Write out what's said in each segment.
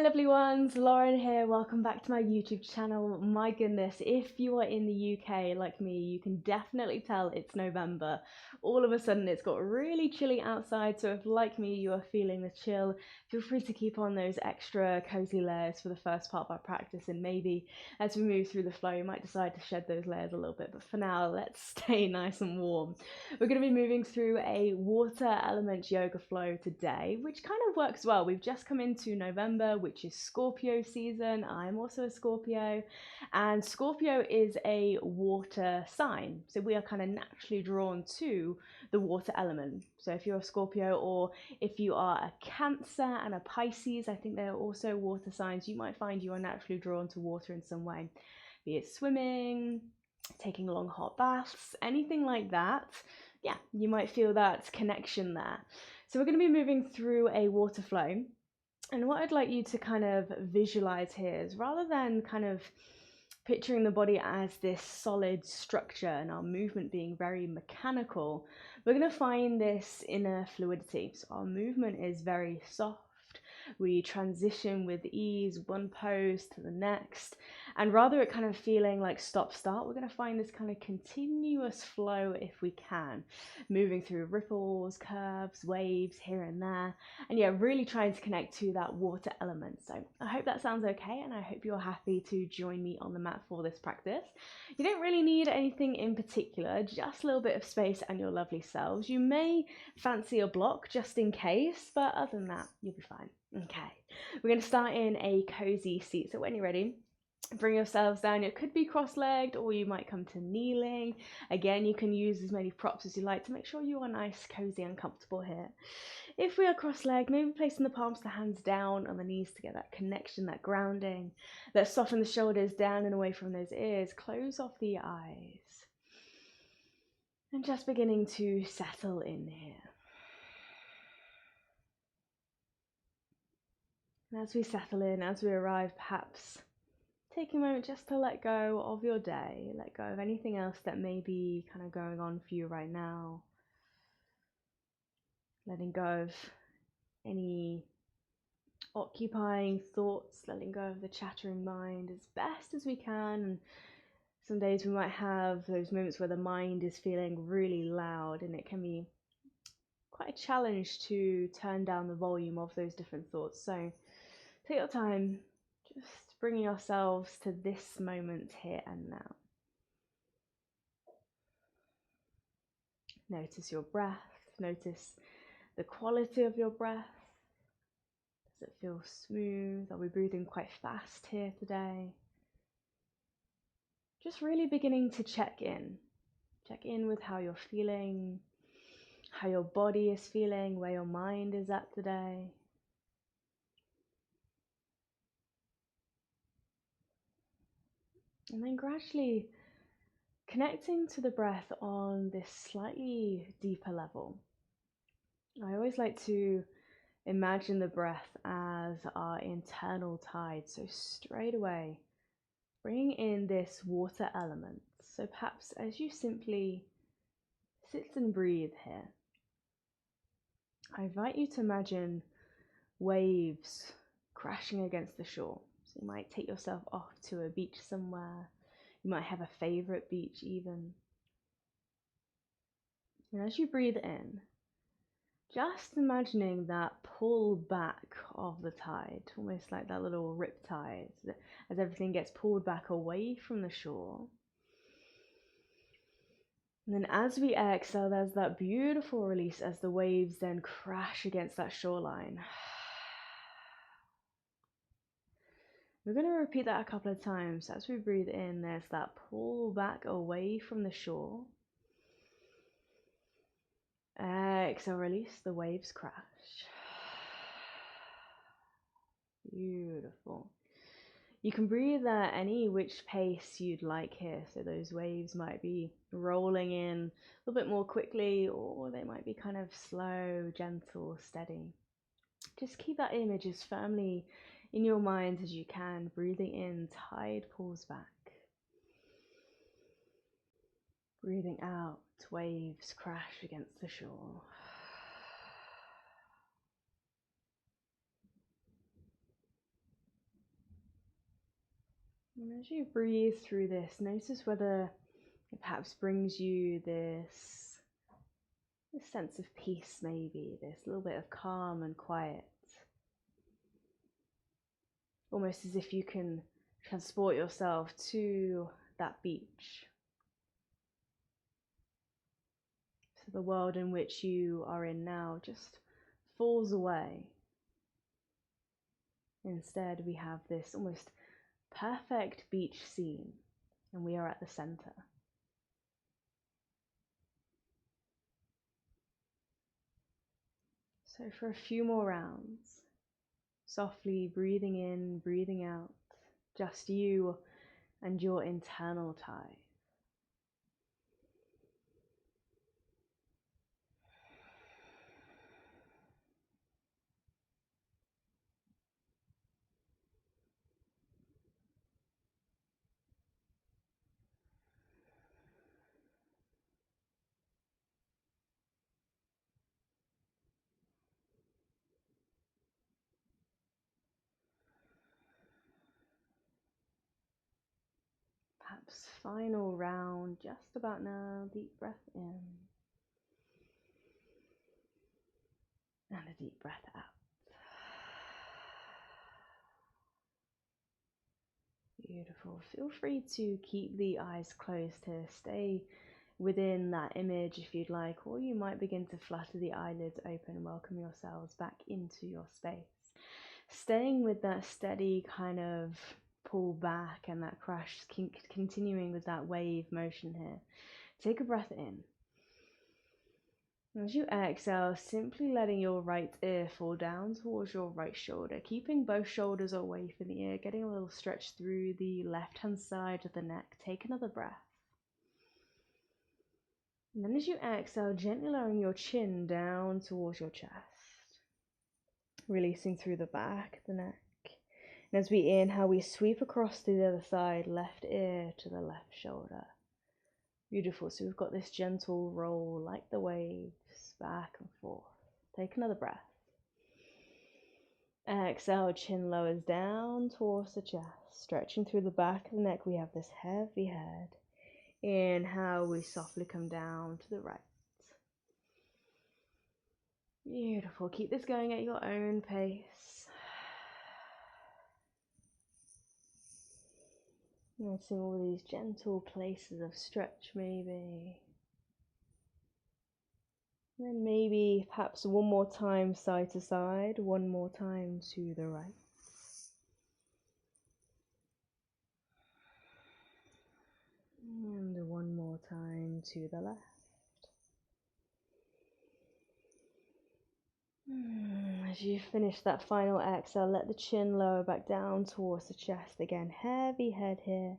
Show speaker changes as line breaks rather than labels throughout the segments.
lovely ones, Lauren here. Welcome back to my YouTube channel. My goodness, if you are in the UK like me, you can definitely tell it's November. All of a sudden it's got really chilly outside, so if like me you are feeling the chill, feel free to keep on those extra cozy layers for the first part of our practice, and maybe as we move through the flow you might decide to shed those layers a little bit, but for now let's stay nice and warm. We're going to be moving through a water element yoga flow today, which kind of works well. We've just come into November, which is Scorpio season. I'm also a Scorpio, and Scorpio is a water sign, so we are kind of naturally drawn to the water element. So if you're a Scorpio, or if you are a Cancer and a Pisces, I think they're also water signs, you might find you are naturally drawn to water in some way, be it swimming, taking long hot baths, anything like that. Yeah, you might feel that connection there. So we're going to be moving through a water flow. And what I'd like you to kind of visualize here is, rather than kind of picturing the body as this solid structure and our movement being very mechanical, we're going to find this inner fluidity. So our movement is very soft. We transition with ease, one pose to the next, and rather it kind of feeling like stop-start, we're going to find this kind of continuous flow if we can, moving through ripples, curves, waves here and there, and yeah, really trying to connect to that water element. So I hope that sounds okay, and I hope you're happy to join me on the mat for this practice. You don't really need anything in particular, just a little bit of space and your lovely selves. You may fancy a block just in case, but other than that, you'll be fine. Okay, we're going to start in a cozy seat. So when you're ready, bring yourselves down. It could be cross-legged, or you might come to kneeling. Again, you can use as many props as you like to make sure you are nice, cozy and comfortable here. If we are cross-legged, maybe placing the palms of the hands down on the knees to get that connection, that grounding. Let's soften the shoulders down and away from those ears. Close off the eyes. And just beginning to settle in here. And as we settle in, as we arrive, perhaps take a moment just to let go of your day, let go of anything else that may be kind of going on for you right now. Letting go of any occupying thoughts, letting go of the chattering mind as best as we can. And some days we might have those moments where the mind is feeling really loud, and it can be quite a challenge to turn down the volume of those different thoughts. So take your time, just bringing yourselves to this moment here and now. Notice your breath, notice the quality of your breath. Does it feel smooth? Are we breathing quite fast here today? Just really beginning to check in. Check in with how you're feeling, how your body is feeling, where your mind is at today. And then gradually connecting to the breath on this slightly deeper level. I always like to imagine the breath as our internal tide. So straight away, bringing in this water element. So perhaps as you simply sit and breathe here, I invite you to imagine waves crashing against the shore. So you might take yourself off to a beach somewhere. You might have a favorite beach even. And as you breathe in, just imagining that pull back of the tide, almost like that little rip tide, as everything gets pulled back away from the shore. And then as we exhale, there's that beautiful release as the waves then crash against that shoreline. We're going to repeat that a couple of times. As we breathe in, there's that pull back away from the shore. Exhale, release, the waves crash. Beautiful. You can breathe at any which pace you'd like here. So those waves might be rolling in a little bit more quickly, or they might be kind of slow, gentle, steady. Just keep that image as firmly in your mind as you can. Breathing in, tide pulls back. Breathing out, waves crash against the shore. And as you breathe through this, notice whether it perhaps brings you this sense of peace, maybe, this little bit of calm and quiet. Almost as if you can transport yourself to that beach. So the world in which you are in now just falls away. Instead, we have this almost perfect beach scene, and we are at the center. So for a few more rounds, softly breathing in, breathing out, just you and your internal tide. Perhaps final round, just about now. Deep breath in. And a deep breath out. Beautiful. Feel free to keep the eyes closed here. Stay within that image if you'd like, or you might begin to flutter the eyelids open and welcome yourselves back into your space. Staying with that steady kind of pull back and that crash, continuing with that wave motion here. Take a breath in. As you exhale, simply letting your right ear fall down towards your right shoulder, keeping both shoulders away from the ear, getting a little stretch through the left-hand side of the neck. Take another breath. And then as you exhale, gently lowering your chin down towards your chest, releasing through the back of the neck. And as we inhale, we sweep across to the other side, left ear to the left shoulder. Beautiful. So we've got this gentle roll like the waves, back and forth. Take another breath. Exhale, chin lowers down towards the chest, stretching through the back of the neck. We have this heavy head. Inhale, we softly come down to the right. Beautiful. Keep this going at your own pace. Noticing all these gentle places of stretch, maybe. And then maybe perhaps one more time side to side, one more time to the right. And one more time to the left. As you finish that final exhale, let the chin lower back down towards the chest. Again, heavy head here.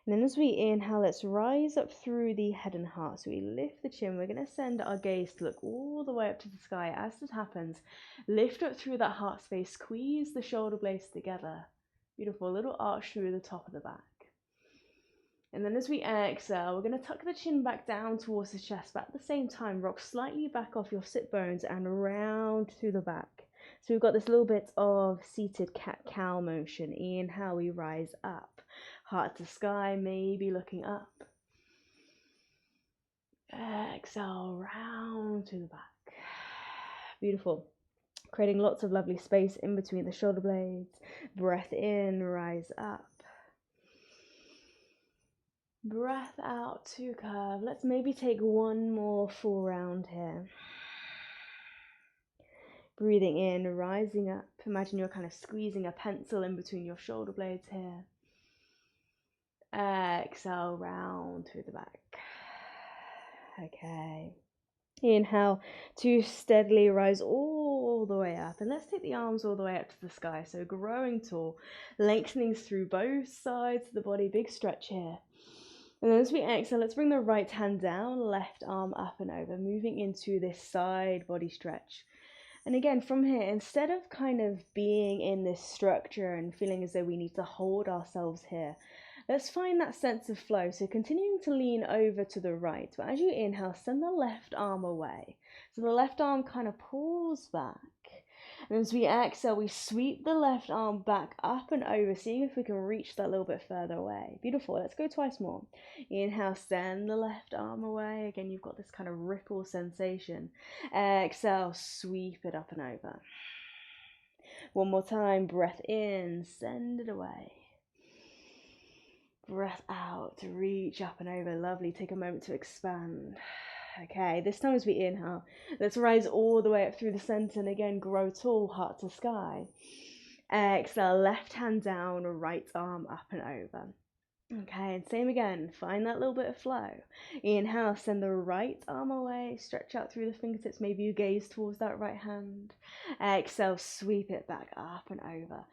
And then as we inhale, let's rise up through the head and heart. So we lift the chin. We're going to send our gaze to look all the way up to the sky. As this happens, lift up through that heart space. Squeeze the shoulder blades together. Beautiful. A little arch through the top of the back. And then as we exhale, we're going to tuck the chin back down towards the chest, but at the same time, rock slightly back off your sit bones and round through the back. So we've got this little bit of seated cat-cow motion. Inhale, we rise up. Heart to sky, maybe looking up. Exhale, round through the back. Beautiful. Creating lots of lovely space in between the shoulder blades. Breath in, rise up. Breath out to curve. Let's maybe take one more full round here. Breathing in, rising up. Imagine you're kind of squeezing a pencil in between your shoulder blades here. Exhale, round through the back. Okay. Inhale to steadily rise all the way up. And let's take the arms all the way up to the sky. So growing tall, lengthening through both sides of the body. Big stretch here. And then as we exhale, let's bring the right hand down, left arm up and over, moving into this side body stretch. And again, from here, instead of kind of being in this structure and feeling as though we need to hold ourselves here, let's find that sense of flow. So continuing to lean over to the right, but as you inhale, send the left arm away. So the left arm kind of pulls back. And as we exhale, we sweep the left arm back up and over, seeing if we can reach that a little bit further away. Beautiful. Let's go twice more. Inhale, send the left arm away. Again, you've got this kind of ripple sensation. Exhale, sweep it up and over. One more time. Breath in, send it away. Breath out to reach up and over. Lovely. Take a moment to expand. Okay, this time as we inhale, let's rise all the way up through the center and again grow tall, heart to sky. Exhale, left hand down, right arm up and over. Okay, and same again, find that little bit of flow. Inhale, send the right arm away, stretch out through the fingertips, maybe you gaze towards that right hand. Exhale, sweep it back up and over.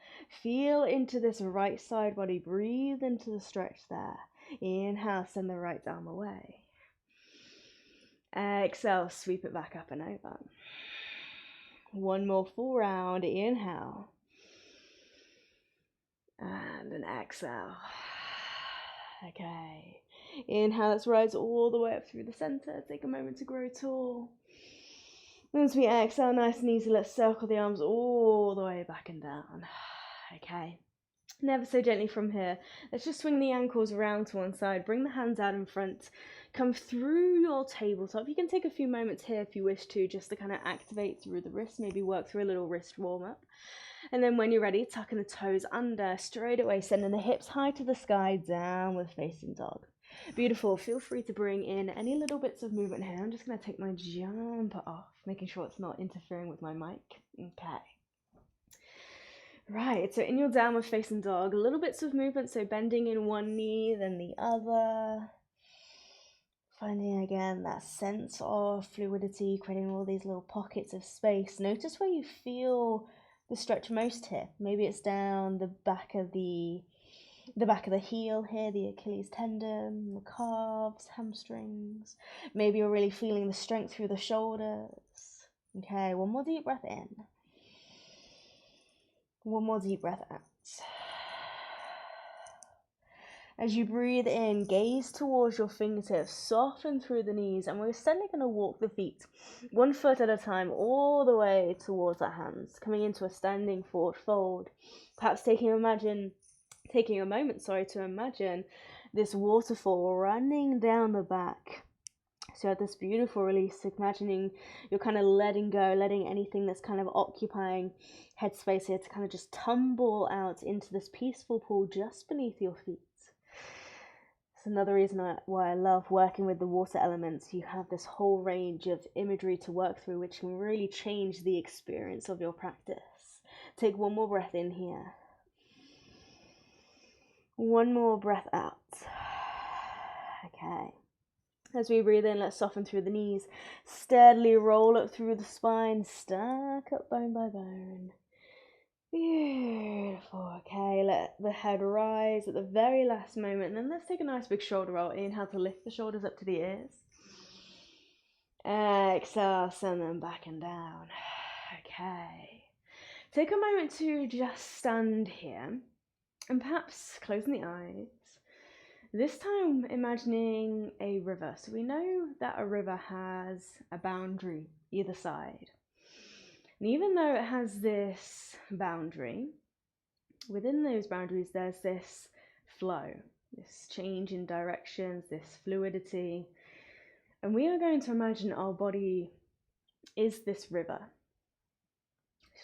Feel into this right side body, breathe into the stretch there. Inhale, send the right arm away. Exhale, sweep it back up and over. One more full round. Inhale. And an exhale. Okay. Inhale, let's rise all the way up through the center. Take a moment to grow tall. As we exhale, nice and easy, let's circle the arms all the way back and down. Okay. Never so gently from here. Let's just swing the ankles around to one side. Bring the hands out in front. Come through your tabletop. You can take a few moments here if you wish to, just to kind of activate through the wrists. Maybe work through a little wrist warm up. And then when you're ready, tucking the toes under, straight away, sending the hips high to the sky, downward facing dog. Beautiful. Feel free to bring in any little bits of movement here. I'm just going to take my jumper off, making sure it's not interfering with my mic. Okay. Right, so in your downward facing dog, little bits of movement, so bending in one knee, then the other. Finding again that sense of fluidity, creating all these little pockets of space. Notice where you feel the stretch most here. Maybe it's down the back of the heel here, the Achilles tendon, the calves, hamstrings. Maybe you're really feeling the strength through the shoulders. Okay, one more deep breath in. One more deep breath out. As you breathe in, gaze towards your fingertips, soften through the knees, and we're steadily going to walk the feet 1 foot at a time all the way towards our hands, coming into a standing forward fold. Perhaps taking a moment to imagine this waterfall running down the back. So at this beautiful release, imagining you're kind of letting go, letting anything that's kind of occupying headspace here to kind of just tumble out into this peaceful pool just beneath your feet. It's another reason why I love working with the water elements. You have this whole range of imagery to work through, which can really change the experience of your practice. Take one more breath in here. One more breath out. Okay. As we breathe in, let's soften through the knees. Steadily roll up through the spine. Stack up bone by bone. Beautiful. Okay, let the head rise at the very last moment. And then let's take a nice big shoulder roll. Inhale to lift the shoulders up to the ears. Exhale, send them back and down. Okay. Take a moment to just stand here. And perhaps closing the eyes. This time imagining a river. So we know that a river has a boundary either side. And even though it has this boundary, within those boundaries there's this flow, this change in directions, this fluidity. And we are going to imagine our body is this river.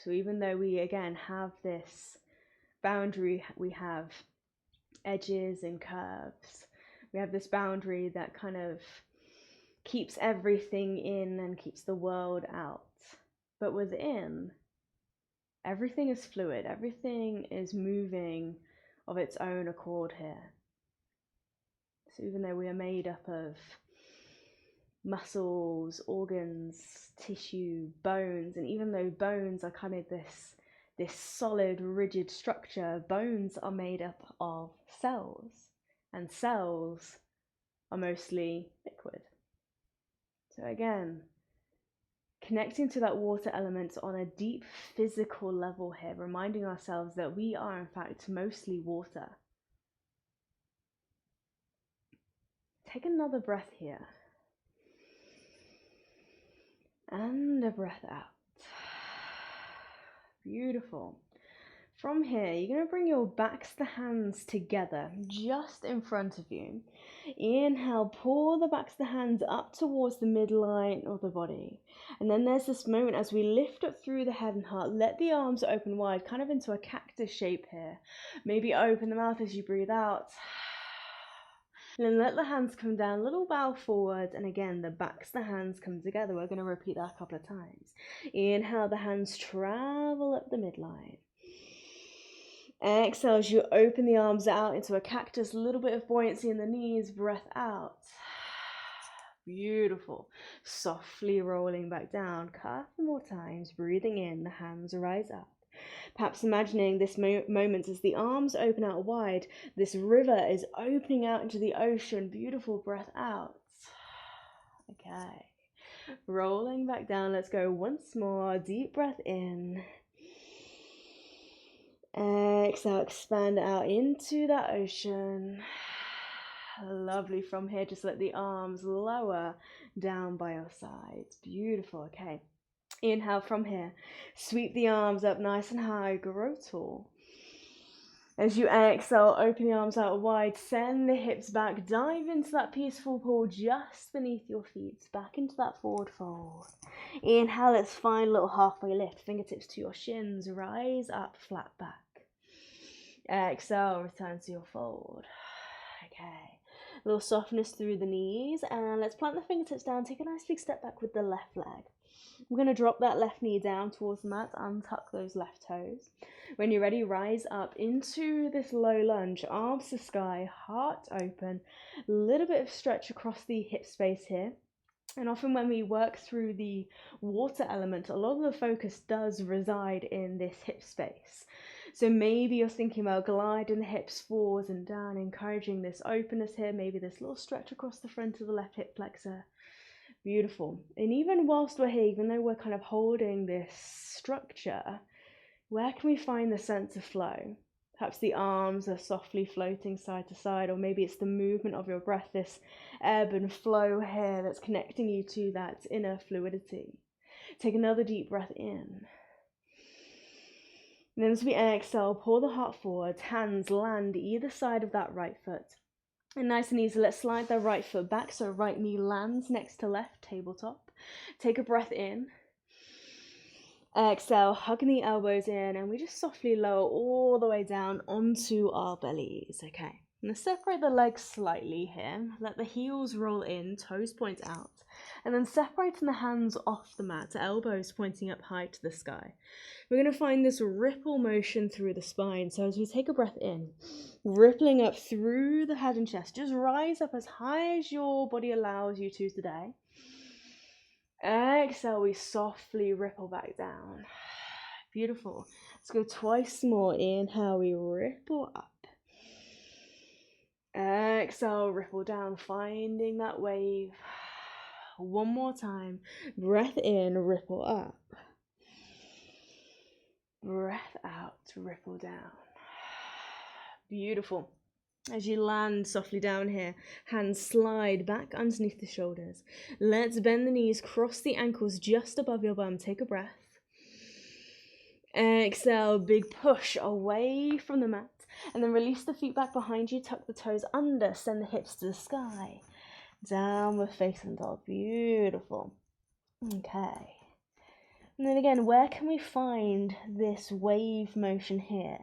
So even though we again have this boundary, we have edges and curves. We have this boundary that kind of keeps everything in and keeps the world out. But within, everything is fluid. Everything is moving of its own accord here. So even though we are made up of muscles, organs, tissue, bones, and even though bones are kind of this solid, rigid structure, bones are made up of cells, and cells are mostly liquid. So again, connecting to that water element on a deep physical level here, reminding ourselves that we are in fact mostly water. Take another breath here. And a breath out. Beautiful. From here, you're going to bring your backs to hands together just in front of you. Inhale, pull the backs of the hands up towards the midline of the body. And then there's this moment as we lift up through the head and heart, let the arms open wide, kind of into a cactus shape here. Maybe open the mouth as you breathe out. And then let the hands come down, little bow forward, and again, the backs of the hands come together. We're going to repeat that a couple of times. Inhale, the hands travel up the midline. Exhale as you open the arms out into a cactus, a little bit of buoyancy in the knees, breath out. Beautiful. Softly rolling back down, couple more times, breathing in, the hands rise up. Perhaps imagining this moment as the arms open out wide, this river is opening out into the ocean. Beautiful, breath out. Okay. Rolling back down, let's go once more. Deep breath in. Exhale, expand out into that ocean. Lovely. From here, just let the arms lower down by your sides. Beautiful. Okay. Inhale from here. Sweep the arms up nice and high. Grow tall. As you exhale, open the arms out wide. Send the hips back. Dive into that peaceful pool just beneath your feet. Back into that forward fold. Inhale, let's find a little halfway lift. Fingertips to your shins. Rise up, flat back. Exhale, return to your fold. Okay. A little softness through the knees. And let's plant the fingertips down. Take a nice big step back with the left leg. We're going to drop that left knee down towards the mat. Untuck those left toes. When you're ready, rise up into this low lunge. Arms to sky, heart open. A little bit of stretch across the hip space here. And often when we work through the water element, a lot of the focus does reside in this hip space. So maybe you're thinking about gliding the hips forwards and down, encouraging this openness here, maybe this little stretch across the front of the left hip flexor. Beautiful. And even whilst we're here, even though we're kind of holding this structure, where can we find the sense of flow? Perhaps the arms are softly floating side to side, or maybe it's the movement of your breath, this ebb and flow here that's connecting you to that inner fluidity. Take another deep breath in. And then as we exhale, pull the heart forward, hands land either side of that right foot. And nice and easy, let's slide the right foot back so right knee lands next to left, tabletop. Take a breath in. Exhale, hugging the elbows in, and we just softly lower all the way down onto our bellies. Okay, now separate the legs slightly here. Let the heels roll in, toes point out. And then separating the hands off the mat, elbows pointing up high to the sky. We're going to find this ripple motion through the spine. So as we take a breath in, rippling up through the head and chest, just rise up as high as your body allows you to today. Exhale, we softly ripple back down. Beautiful. Let's go twice more. Inhale, we ripple up. Exhale, ripple down, finding that wave. One more time. Breath in, ripple up. Breath out, ripple down. Beautiful. As you land softly down here, hands slide back underneath the shoulders. Let's bend the knees, cross the ankles just above your bum. Take a breath. Exhale, big push away from the mat. And then release the feet back behind you, tuck the toes under, send the hips to the sky. Downward facing dog. Beautiful. Okay. And then again, where can we find this wave motion here?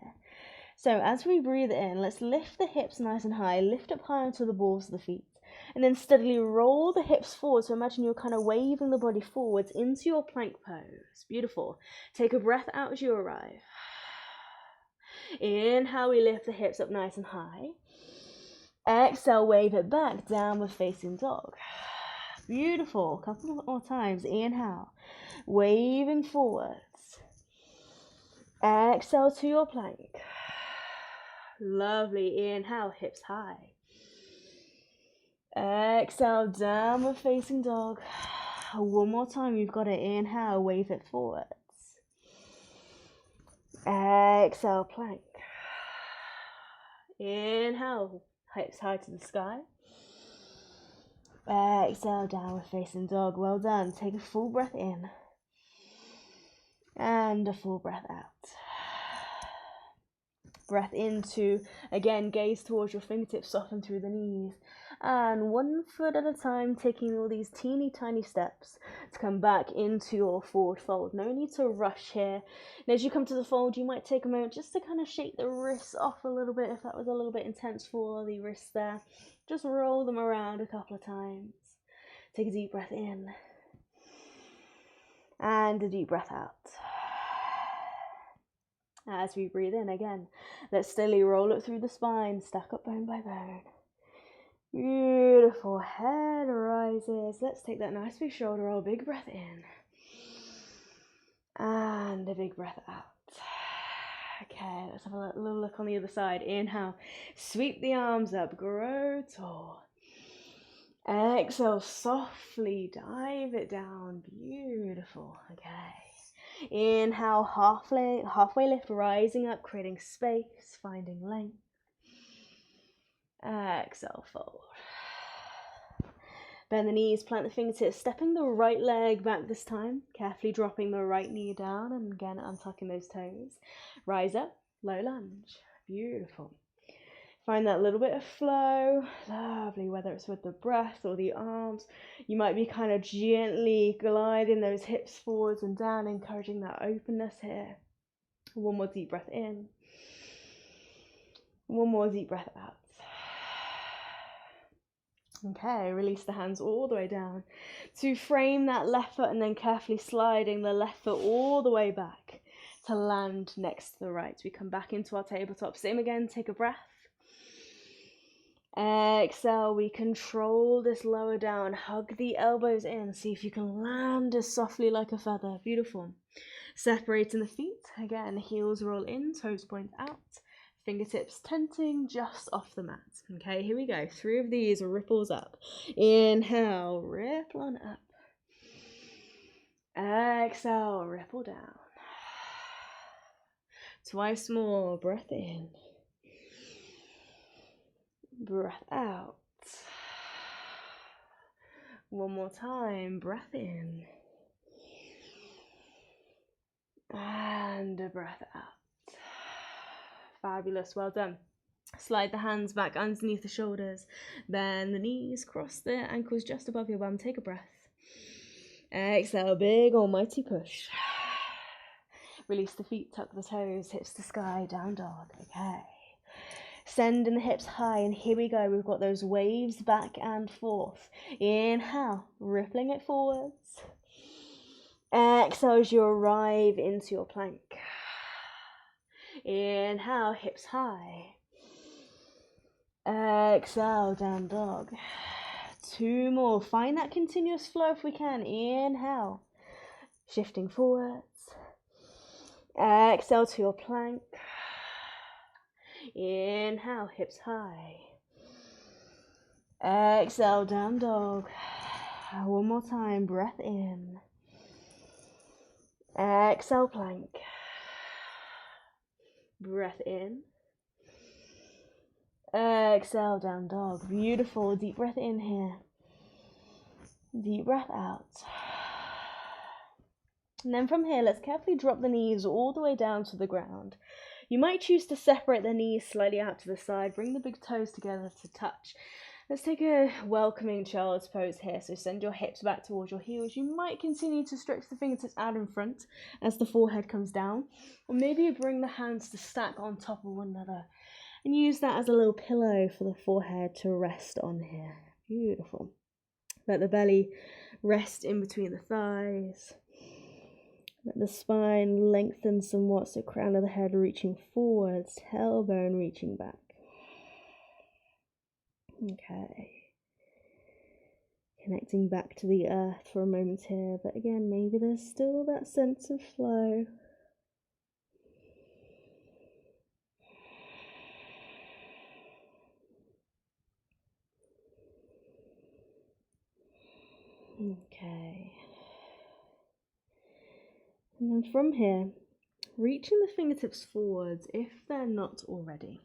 So as we breathe in, let's lift the hips nice and high, lift up high onto the balls of the feet, and then steadily roll the hips forward. So imagine you're kind of waving the body forwards into your plank pose. Beautiful. Take a breath out as you arrive. Inhale, we lift the hips up nice and high. Exhale, wave it back, downward facing dog. Beautiful. A couple more times. Inhale, waving forwards. Exhale to your plank. Lovely. Inhale, hips high. Exhale, downward facing dog. One more time. You've got it. Inhale, wave it forwards. Exhale, plank. Inhale, hips high to the sky. Exhale, downward facing dog. Well done. Take a full breath in. And a full breath out. Breath into, again, gaze towards your fingertips, soften through the knees. And 1 foot at a time, taking all these teeny tiny steps to come back into your forward fold. No need to rush here. And as you come to the fold, you might take a moment just to kind of shake the wrists off a little bit if that was a little bit intense for the wrists there. Just roll them around a couple of times. Take a deep breath in. And a deep breath out. As we breathe in again, let's steadily roll it through the spine, stack up bone by bone. Beautiful, head rises. Let's take that nice big shoulder roll, big breath in. And a big breath out. Okay, let's have a little look on the other side. Inhale, sweep the arms up, grow tall. Exhale, softly dive it down. Beautiful, okay. Inhale, halfway lift, rising up, creating space, finding length. Exhale, fold. Bend the knees, plant the fingertips, stepping the right leg back this time, carefully dropping the right knee down, and again, untucking those toes. Rise up, low lunge. Beautiful. Find that little bit of flow. Lovely, whether it's with the breath or the arms. You might be kind of gently gliding those hips forwards and down, encouraging that openness here. One more deep breath in. One more deep breath out. Okay, release the hands all the way down to frame that left foot and then carefully sliding the left foot all the way back to land next to the right. We come back into our tabletop. Same again, take a breath. Exhale, we control this lower down, hug the elbows in, see if you can land as softly like a feather. Beautiful. Separating the feet, again, heels roll in, toes point out, fingertips tenting just off the mat. Okay, here we go, 3 of these ripples up. Inhale, ripple on up. Exhale, ripple down. Twice more, breath in. Breath out. One more time, breath in. And a breath out. Fabulous, well done. Slide the hands back underneath the shoulders. Bend the knees, cross the ankles just above your bum. Take a breath. Exhale, big almighty push. Release the feet, tuck the toes, hips to sky, down dog. Okay. Sending the hips high, and here we go. We've got those waves back and forth. Inhale, rippling it forwards. Exhale as you arrive into your plank. Inhale, hips high. Exhale, down dog. 2 more. Find that continuous flow if we can. Inhale, shifting forwards. Exhale to your plank. Inhale, hips high. Exhale, down dog. One more time, breath in. Exhale, plank. Breath in. Exhale, down dog. Beautiful. Deep breath in here. Deep breath out. And then from here, let's carefully drop the knees all the way down to the ground. You might choose to separate the knees slightly out to the side. Bring the big toes together to touch. Let's take a welcoming child's pose here. So send your hips back towards your heels. You might continue to stretch the fingertips out in front as the forehead comes down. Or maybe you bring the hands to stack on top of one another. And use that as a little pillow for the forehead to rest on here. Beautiful. Let the belly rest in between the thighs. Let the spine lengthen somewhat, so crown of the head reaching forwards, tailbone reaching back. Okay. Connecting back to the earth for a moment here, but again, maybe there's still that sense of flow. Okay. And then from here, reaching the fingertips forwards if they're not already.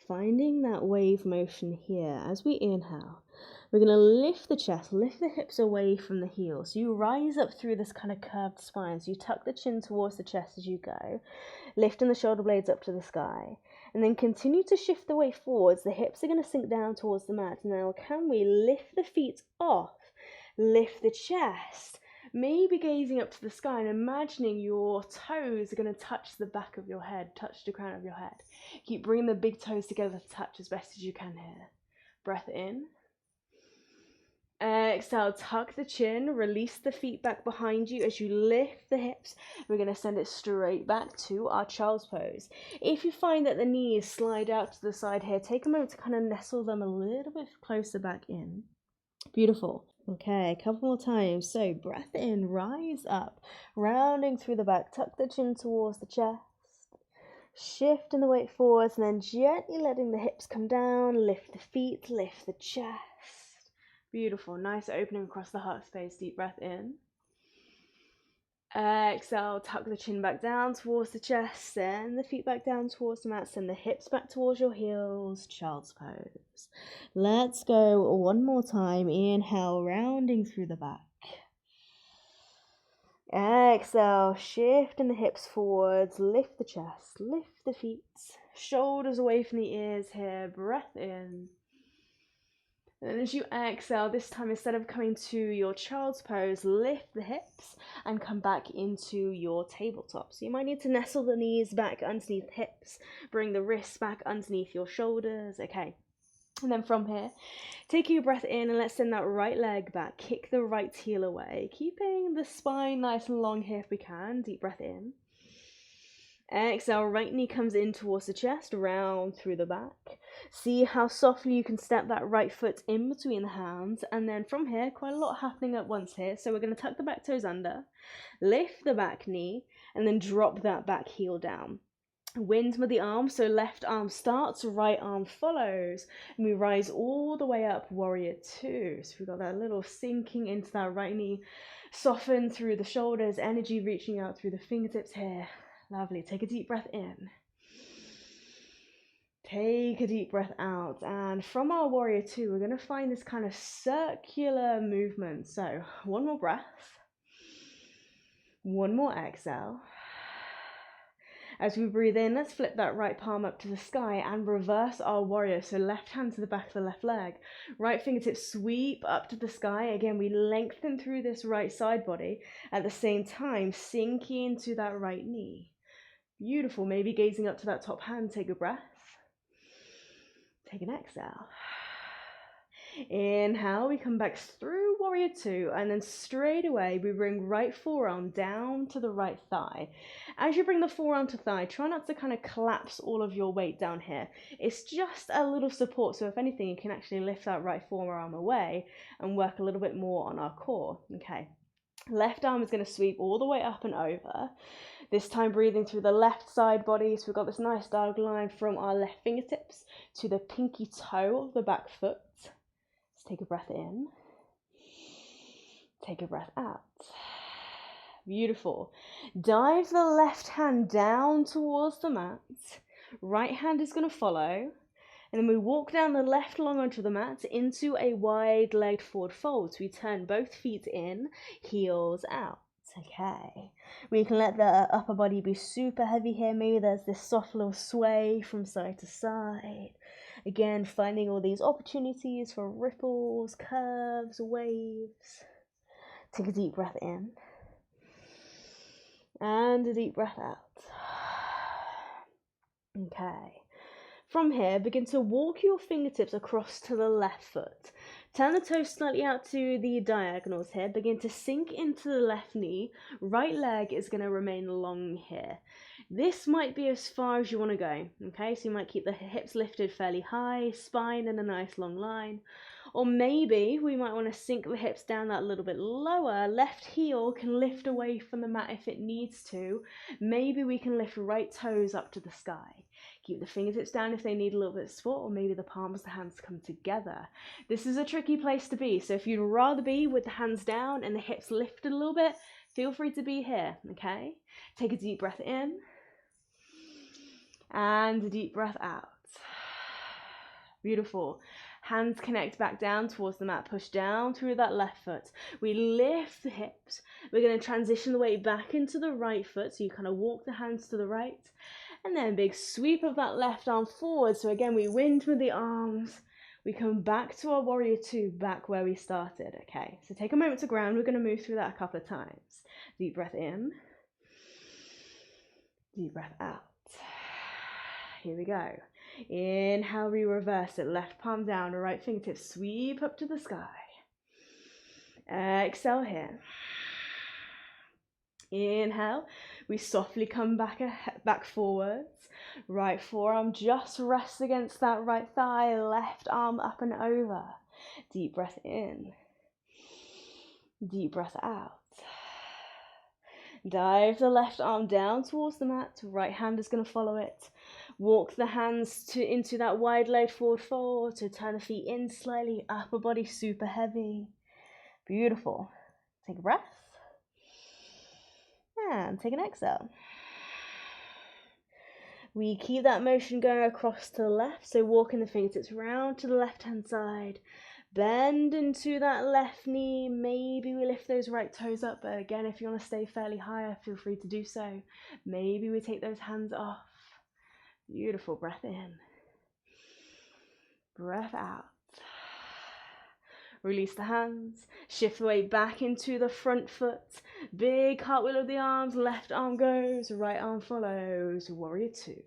Finding that wave motion here as we inhale. We're going to lift the chest, lift the hips away from the heels. So you rise up through this kind of curved spine. So you tuck the chin towards the chest as you go, lifting the shoulder blades up to the sky. And then continue to shift the weight forwards. The hips are going to sink down towards the mat. Now, can we lift the feet off, lift the chest, maybe gazing up to the sky and imagining your toes are going to touch the back of your head, touch the crown of your head. Keep bringing the big toes together to touch as best as you can here. Breath in. Exhale, tuck the chin, release the feet back behind you as you lift the hips. We're going to send it straight back to our child's pose. If you find that the knees slide out to the side here, take a moment to kind of nestle them a little bit closer back in. Beautiful. Okay, a couple more times. So breath in, rise up, rounding through the back, tuck the chin towards the chest. Shifting the weight forwards and then gently letting the hips come down, lift the feet, lift the chest. Beautiful, nice opening across the heart space. Deep breath in. Exhale, tuck the chin back down towards the chest, send the feet back down towards the mat, send the hips back towards your heels, child's pose. Let's go one more time. Inhale, rounding through the back. Exhale, shifting the hips forwards, lift the chest, lift the feet, shoulders away from the ears here, breath in. And as you exhale, this time instead of coming to your child's pose, lift the hips and come back into your tabletop. So you might need to nestle the knees back underneath the hips, bring the wrists back underneath your shoulders, okay. And then from here, take your breath in and let's send that right leg back, kick the right heel away, keeping the spine nice and long here if we can, deep breath in. Exhale, right knee comes in towards the chest, round through the back. See how softly you can step that right foot in between the hands. And then from here, quite a lot happening at once here. So we're going to tuck the back toes under, lift the back knee, and then drop that back heel down. Wind with the arm, so left arm starts, right arm follows. And we rise all the way up, warrior two. So we've got that little sinking into that right knee, soften through the shoulders, energy reaching out through the fingertips here. Lovely. Take a deep breath in. Take a deep breath out. And from our warrior two, we're going to find this kind of circular movement. So one more breath. One more exhale. As we breathe in, let's flip that right palm up to the sky and reverse our warrior. So left hand to the back of the left leg. Right fingertips sweep up to the sky. Again, we lengthen through this right side body. At the same time, sink into that right knee. Beautiful. Maybe gazing up to that top hand. Take a breath. Take an exhale. Inhale, we come back through warrior two, and then straight away we bring right forearm down to the right thigh. As you bring the forearm to thigh, try not to kind of collapse all of your weight down here. It's just a little support, so if anything, you can actually lift that right forearm away and work a little bit more on our core. Okay. Left arm is going to sweep all the way up and over. This time breathing through the left side body. So we've got this nice diagonal line from our left fingertips to the pinky toe of the back foot. Let's take a breath in. Take a breath out. Beautiful. Dive the left hand down towards the mat. Right hand is going to follow. And then we walk down the left long onto the mat into a wide-legged forward fold. So we turn both feet in, heels out. Okay. We can let the upper body be super heavy here. Maybe there's this soft little sway from side to side. Again, finding all these opportunities for ripples, curves, waves. Take a deep breath in. And a deep breath out. Okay. From here, begin to walk your fingertips across to the left foot. Turn the toes slightly out to the diagonals here. Begin to sink into the left knee. Right leg is going to remain long here. This might be as far as you want to go. Okay, so you might keep the hips lifted fairly high, spine in a nice long line. Or maybe we might want to sink the hips down that little bit lower. Left heel can lift away from the mat if it needs to. Maybe we can lift right toes up to the sky. Keep the fingertips down if they need a little bit of support, or maybe the palms of the hands come together. This is a tricky place to be, so if you'd rather be with the hands down and the hips lifted a little bit, feel free to be here, okay? Take a deep breath in, and a deep breath out. Beautiful. Hands connect back down towards the mat. Push down through that left foot. We lift the hips. We're going to transition the weight back into the right foot. So you kind of walk the hands to the right. And then big sweep of that left arm forward. So again, we wind with the arms. We come back to our warrior two, back where we started. Okay, so take a moment to ground. We're going to move through that a couple of times. Deep breath in. Deep breath out. Here we go. Inhale, we reverse it. Left palm down, right fingertips sweep up to the sky. Exhale here. Inhale, we softly come back forwards. Right forearm just rests against that right thigh. Left arm up and over. Deep breath in. Deep breath out. Dive the left arm down towards the mat. Right hand is going to follow it. Walk the hands into that wide leg forward fold. To turn the feet in slightly. Upper body super heavy. Beautiful. Take a breath. And take an exhale. We keep that motion going across to the left. So walking the fingertips round to the left hand side. Bend into that left knee. Maybe we lift those right toes up. But again, if you want to stay fairly higher, feel free to do so. Maybe we take those hands off. Beautiful. Breath in. Breath out. Release the hands. Shift the weight back into the front foot. Big cartwheel of the arms. Left arm goes. Right arm follows. Warrior two.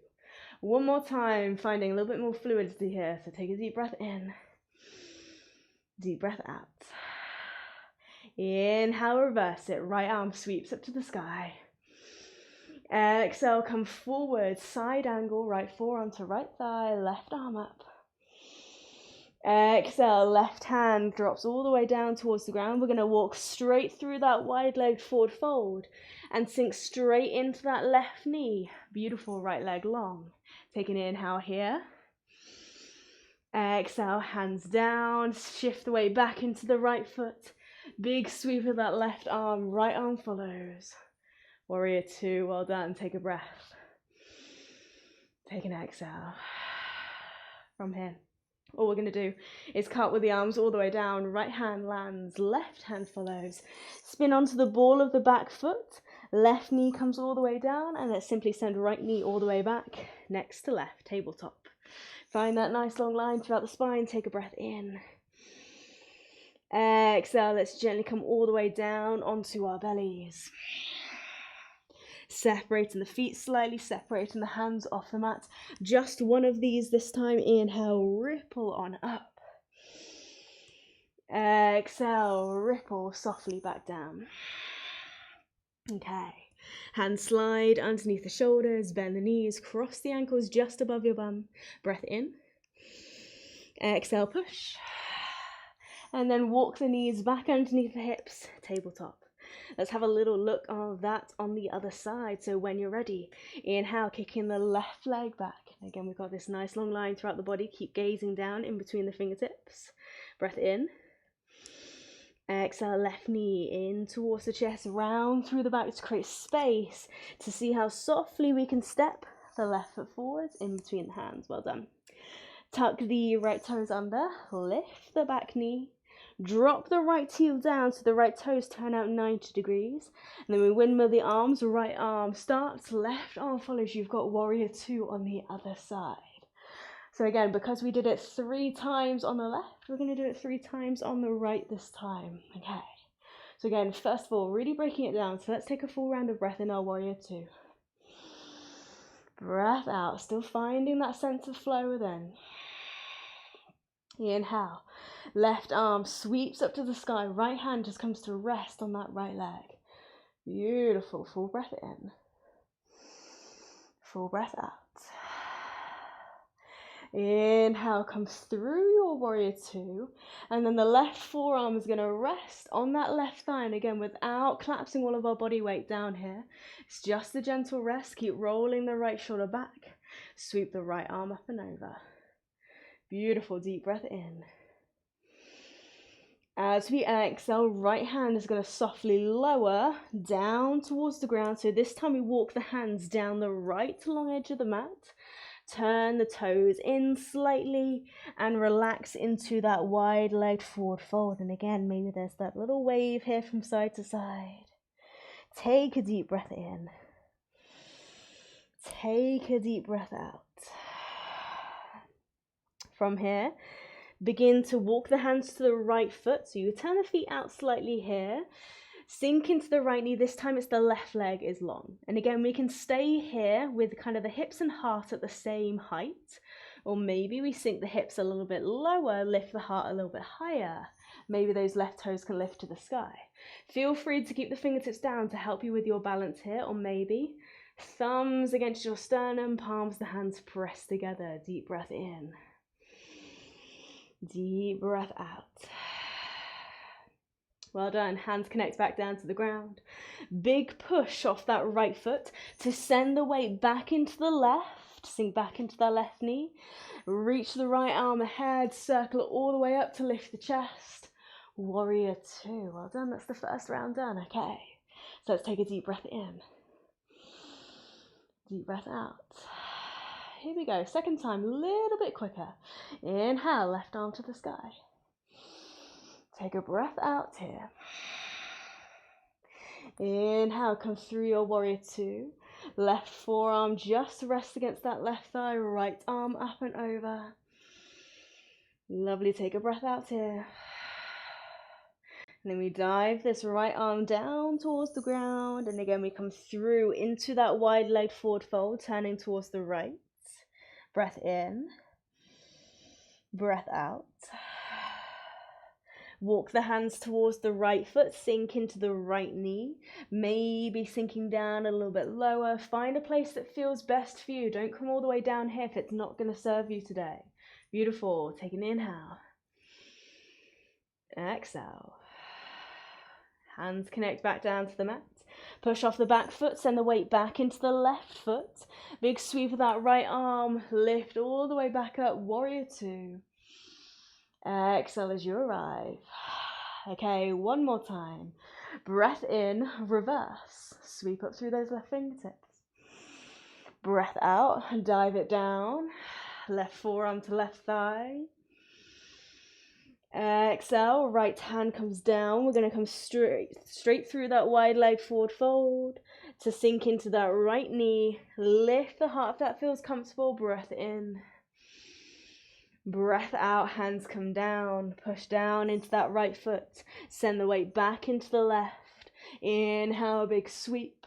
One more time. Finding a little bit more fluidity here. So take a deep breath in. Deep breath out. Inhale, reverse it. Right arm sweeps up to the sky. Exhale, come forward. Side angle. Right forearm to right thigh. Left arm up. Exhale, left hand drops all the way down towards the ground. We're going to walk straight through that wide-legged forward fold and sink straight into that left knee. Beautiful, right leg long. Take an inhale here. Exhale, hands down. Shift the weight back into the right foot. Big sweep of that left arm. Right arm follows. Warrior two, well done. Take a breath. Take an exhale. From here. All we're going to do is cartwheel the arms all the way down. Right hand lands, left hand follows. Spin onto the ball of the back foot. Left knee comes all the way down, and let's simply send right knee all the way back, next to left, tabletop. Find that nice long line throughout the spine. Take a breath in. Exhale, let's gently come all the way down onto our bellies. Separating the feet slightly, separating the hands off the mat. Just one of these this time. Inhale, ripple on up. Exhale, ripple softly back down. Okay. Hands slide underneath the shoulders, bend the knees, cross the ankles just above your bum. Breath in. Exhale, push. And then walk the knees back underneath the hips, tabletop. Let's have a little look of that on the other side. So when you're ready, inhale, kicking the left leg back. Again, we've got this nice long line throughout the body. Keep gazing down in between the fingertips. Breath in. Exhale, left knee in towards the chest, round through the back to create space to see how softly we can step the left foot forward in between the hands. Well done. Tuck the right toes under, lift the back knee. Drop the right heel down so the right toes turn out 90 degrees. And then we windmill the arms. Right arm starts, left arm follows. You've got warrior two on the other side. So again, because we did it 3 times on the left, we're going to do it 3 times on the right this time. Okay. So again, first of all, really breaking it down. So let's take a full round of breath in our warrior two. Breath out. Still finding that sense of flow within. Inhale, left arm sweeps up to the sky, right hand just comes to rest on that right leg. Beautiful, full breath in, full breath out. Inhale, comes through your warrior two, and then the left forearm is going to rest on that left thigh, and again, without collapsing all of our body weight down here, it's just a gentle rest. Keep rolling the right shoulder back, sweep the right arm up and over. Beautiful, deep breath in. As we exhale, right hand is going to softly lower down towards the ground. So this time we walk the hands down the right long edge of the mat. Turn the toes in slightly and relax into that wide-legged forward fold. And again, maybe there's that little wave here from side to side. Take a deep breath in. Take a deep breath out. From here, begin to walk the hands to the right foot. So you turn the feet out slightly here. Sink into the right knee. This time it's the left leg is long. And again, we can stay here with kind of the hips and heart at the same height. Or maybe we sink the hips a little bit lower, lift the heart a little bit higher. Maybe those left toes can lift to the sky. Feel free to keep the fingertips down to help you with your balance here. Or maybe thumbs against your sternum, palms of the hands pressed together. Deep breath in. Deep breath out. Well done. Hands connect back down to the ground. Big push off that right foot to send the weight back into the left. Sink back into that left knee. Reach the right arm ahead. Circle it all the way up to lift the chest. Warrior two. Well done. That's the first round done. Okay. So let's take a deep breath in. Deep breath out. Here we go. Second time, a little bit quicker. Inhale, left arm to the sky. Take a breath out here. Inhale, come through your warrior two. Left forearm just rest against that left thigh. Right arm up and over. Lovely. Take a breath out here. And then we dive this right arm down towards the ground. And again, we come through into that wide leg forward fold, turning towards the right. Breath in. Breath out. Walk the hands towards the right foot, sink into the right knee, maybe sinking down a little bit lower. Find a place that feels best for you. Don't come all the way down here if it's not going to serve you today. Beautiful. Take an inhale. Exhale. Hands connect back down to the mat. Push off the back foot, send the weight back into the left foot. Big sweep of that right arm, lift all the way back up, warrior two. Exhale as you arrive. Okay, one more time. Breath in, reverse. Sweep up through those left fingertips. Breath out, dive it down. Left forearm to left thigh. Exhale, right hand comes down. We're going to come straight through that wide leg forward fold to sink into that right knee. Lift the heart if that feels comfortable. Breath in. Breath out, hands come down, push down into that right foot, send the weight back into the left. Inhale, a big sweep.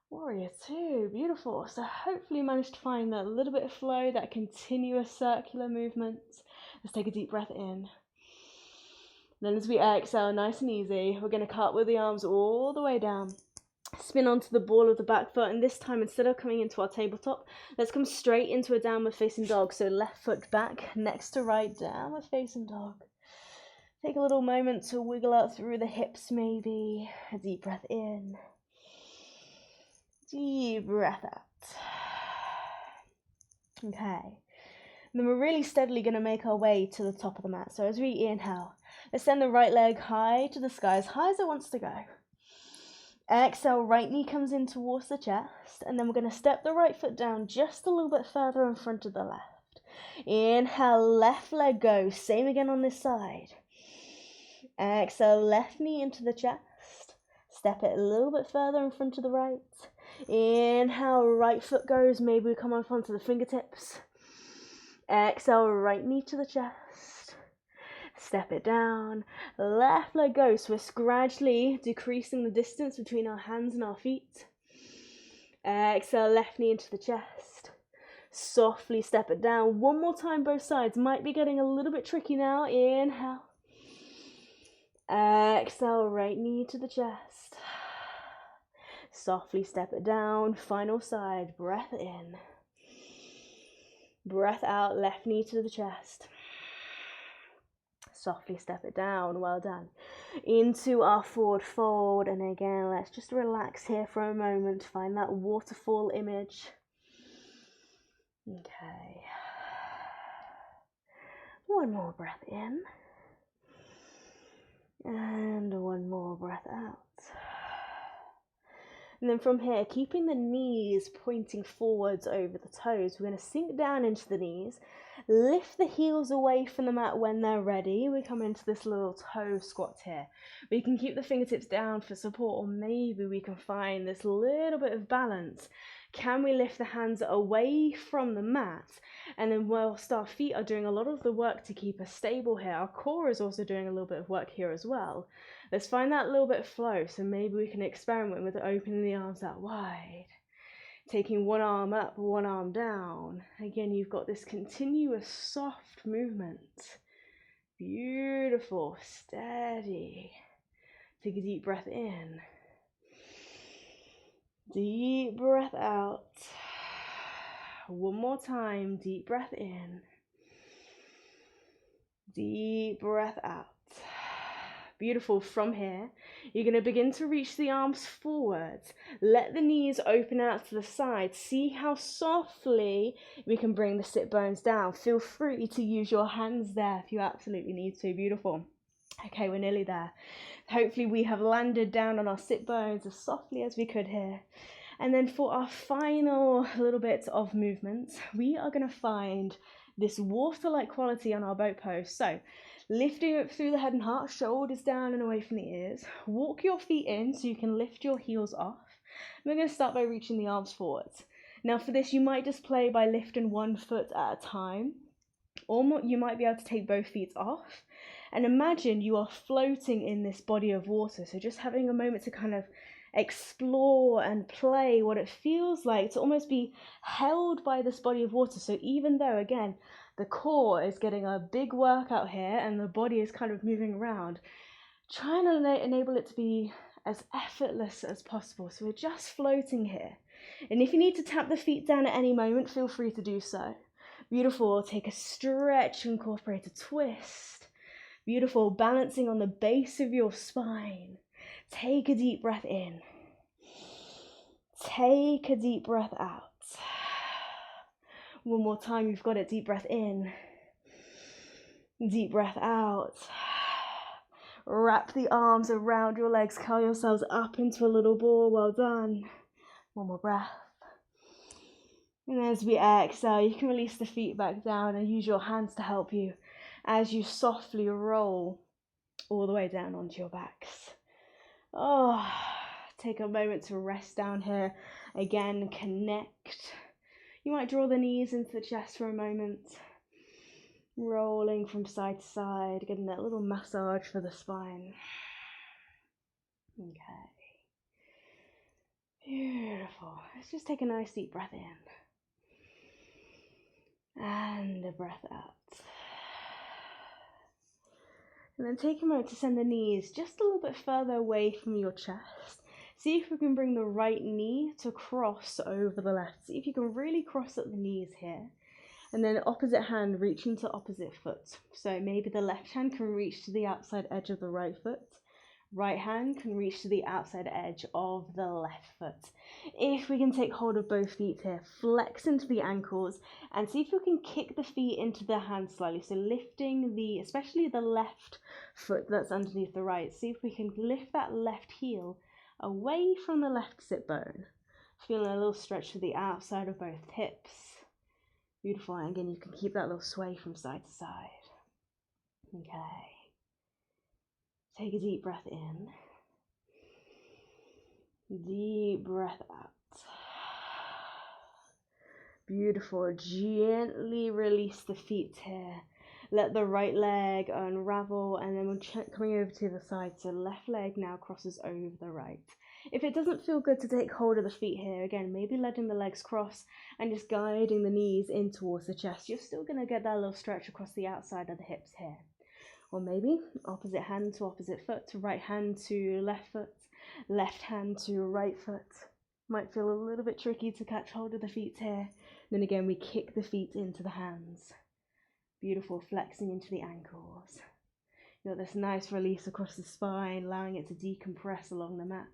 Warrior two, beautiful. So hopefully you managed to find that little bit of flow, that continuous circular movement. Let's take a deep breath in. Then as we exhale, nice and easy, we're going to cartwheel the arms all the way down. Spin onto the ball of the back foot, and this time instead of coming into our tabletop, let's come straight into a downward facing dog. So left foot back next to right, downward facing dog. Take a little moment to wiggle out through the hips maybe. A deep breath in. Deep breath out. Okay. And then we're really steadily going to make our way to the top of the mat. So as we inhale, let's send the right leg high to the sky, as high as it wants to go. Exhale, right knee comes in towards the chest, and then we're going to step the right foot down just a little bit further in front of the left. Inhale, left leg goes. Same again on this side. Exhale, left knee into the chest. Step it a little bit further in front of the right. Inhale, right foot goes. Maybe we come up onto the fingertips. Exhale, right knee to the chest. Step it down, left leg goes. So we're gradually decreasing the distance between our hands and our feet. Exhale, left knee into the chest. Softly step it down. One more time, both sides. Might be getting a little bit tricky now. Inhale. Exhale, right knee to the chest. Softly step it down. Final side. Breath in. Breath out, left knee to the chest. Softly step it down. Well done. Into our forward fold. And again, let's just relax here for a moment. Find that waterfall image. Okay. One more breath in. And one more breath out. And then from here, keeping the knees pointing forwards over the toes, we're going to sink down into the knees, lift the heels away from the mat when they're ready. We come into this little toe squat here. We can keep the fingertips down for support, or maybe we can find this little bit of balance. Can we lift the hands away from the mat? And then whilst our feet are doing a lot of the work to keep us stable here, our core is also doing a little bit of work here as well. Let's find that little bit of flow. So maybe we can experiment with opening the arms out wide, taking one arm up, one arm down. Again, you've got this continuous soft movement. Beautiful, steady. Take a deep breath in. Deep breath out. One more time, deep breath in. Deep breath out. Beautiful. From here, you're going to begin to reach the arms forwards. Let the knees open out to the side. See how softly we can bring the sit bones down. Feel free to use your hands there if you absolutely need to. Beautiful. Okay, we're nearly there. Hopefully we have landed down on our sit bones as softly as we could here. And then for our final little bits of movement, we are going to find this water-like quality on our boat pose. So lifting up through the head and heart, shoulders down and away from the ears. Walk your feet in so you can lift your heels off. We're going to start by reaching the arms forwards. Now for this, you might just play by lifting one foot at a time, or you might be able to take both feet off. And imagine you are floating in this body of water. So just having a moment to kind of explore and play what it feels like to almost be held by this body of water. So even though, again, the core is getting a big workout here and the body is kind of moving around, trying to enable it to be as effortless as possible. So we're just floating here. And if you need to tap the feet down at any moment, feel free to do so. Beautiful. Take a stretch, incorporate a twist. Beautiful. Balancing on the base of your spine. Take a deep breath in. Take a deep breath out. One more time, you've got it. Deep breath in. Deep breath out. Wrap the arms around your legs. Curl yourselves up into a little ball. Well done. One more breath. And as we exhale, you can release the feet back down and use your hands to help you as you softly roll all the way down onto your backs. Oh, take a moment to rest down here. Again, connect. You might draw the knees into the chest for a moment. Rolling from side to side, getting that little massage for the spine. Okay. Beautiful. Let's just take a nice deep breath in. And a breath out. And then take a moment to send the knees just a little bit further away from your chest. See if we can bring the right knee to cross over the left. See if you can really cross at the knees here. And then opposite hand reaching to opposite foot. So maybe the left hand can reach to the outside edge of the right foot. Right hand can reach to the outside edge of the left foot. If we can take hold of both feet here, flex into the ankles and see if we can kick the feet into the hands slightly. So lifting especially the left foot that's underneath the right. See if we can lift that left heel away from the left sit bone. Feeling a little stretch to the outside of both hips. Beautiful. And again, you can keep that little sway from side to side. Okay. Take a deep breath in. Deep breath out. Beautiful. Gently release the feet here. Let the right leg unravel, and then we're coming over to the side. So left leg now crosses over the right. If it doesn't feel good to take hold of the feet here, again, maybe letting the legs cross and just guiding the knees in towards the chest. You're still going to get that little stretch across the outside of the hips here. Or maybe opposite hand to opposite foot, right hand to left foot, left hand to right foot. Might feel a little bit tricky to catch hold of the feet here. Then again, we kick the feet into the hands. Beautiful, flexing into the ankles. You got this nice release across the spine, allowing it to decompress along the mat.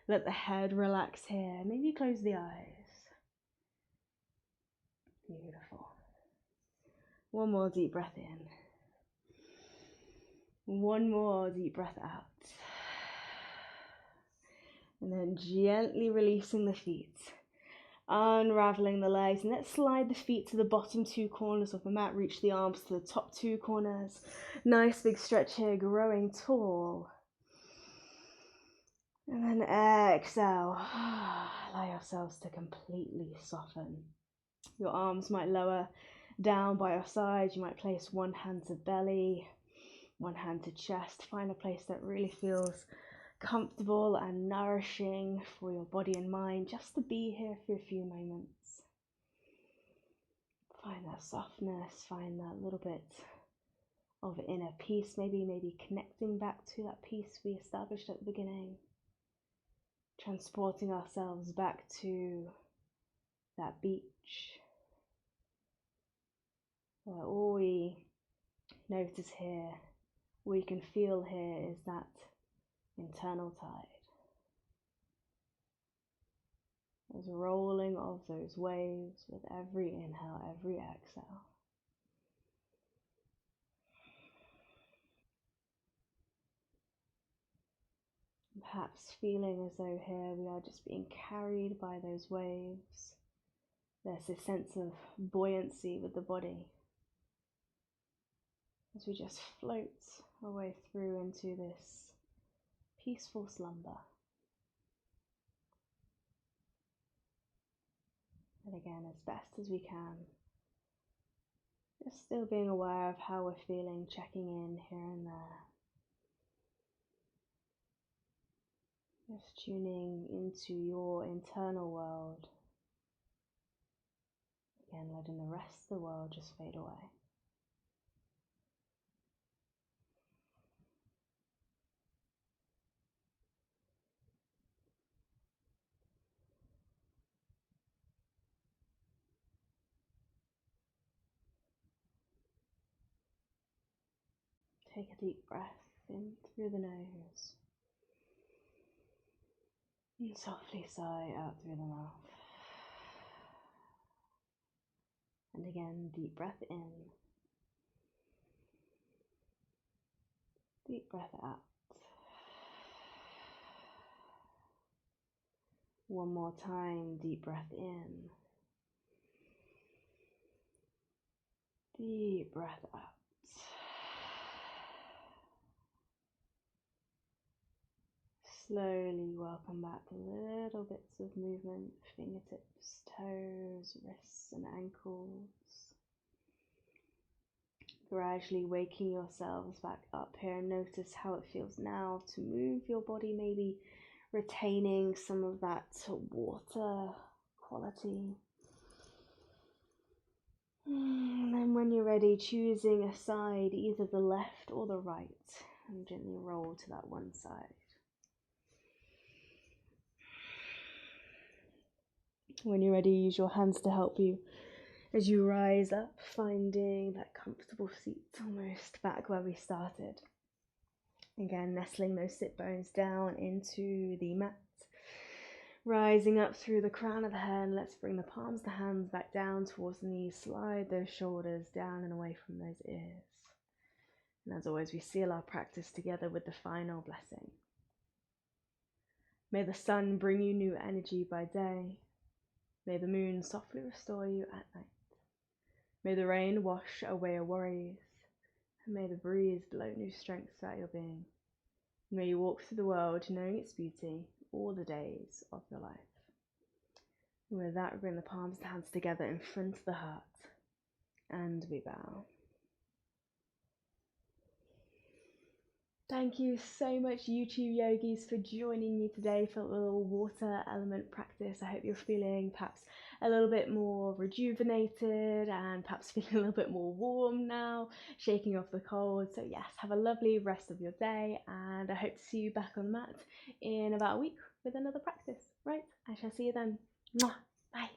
Let the head relax here. Maybe close the eyes. Beautiful. One more deep breath in. One more deep breath out. And then gently releasing the feet. Unraveling the legs, and let's slide the feet to the bottom two corners of the mat. Reach the arms to the top two corners. Nice big stretch here, growing tall. And then exhale. Allow yourselves to completely soften. Your arms might lower down by your side. You might place one hand to belly, one hand to chest. Find a place that really feels comfortable and nourishing for your body and mind, just to be here for a few moments. Find that softness, find that little bit of inner peace, maybe connecting back to that peace we established at the beginning, transporting ourselves back to that beach, where all we notice here, we can feel here, is that internal tide. There's a rolling of those waves with every inhale, every exhale. Perhaps feeling as though here we are just being carried by those waves. There's a sense of buoyancy with the body as we just float our way through into this peaceful slumber. And again, as best as we can, just still being aware of how we're feeling, checking in here and there. Just tuning into your internal world. Again, letting the rest of the world just fade away. Take a deep breath in through the nose. And softly sigh out through the mouth. And again, deep breath in. Deep breath out. One more time, deep breath in. Deep breath out. Slowly welcome back little bits of movement, fingertips, toes, wrists and ankles. Gradually waking yourselves back up here, and notice how it feels now to move your body, maybe retaining some of that water quality. And then when you're ready, choosing a side, either the left or the right, and gently roll to that one side. When you're ready, use your hands to help you as you rise up, finding that comfortable seat almost back where we started. Again, nestling those sit bones down into the mat. Rising up through the crown of the head, let's bring the palms of the hands back down towards the knees. Slide those shoulders down and away from those ears. And as always, we seal our practice together with the final blessing. May the sun bring you new energy by day. May the moon softly restore you at night. May the rain wash away your worries. And may the breeze blow new strength throughout your being. May you walk through the world knowing its beauty all the days of your life. And with that, we bring the palms of the hands together in front of the heart. And we bow. Thank you so much, YouTube yogis, for joining me today for a little water element practice. I hope you're feeling perhaps a little bit more rejuvenated and perhaps feeling a little bit more warm now, shaking off the cold. So yes, have a lovely rest of your day, and I hope to see you back on the mat in about a week with another practice. Right, I shall see you then. Mwah. Bye.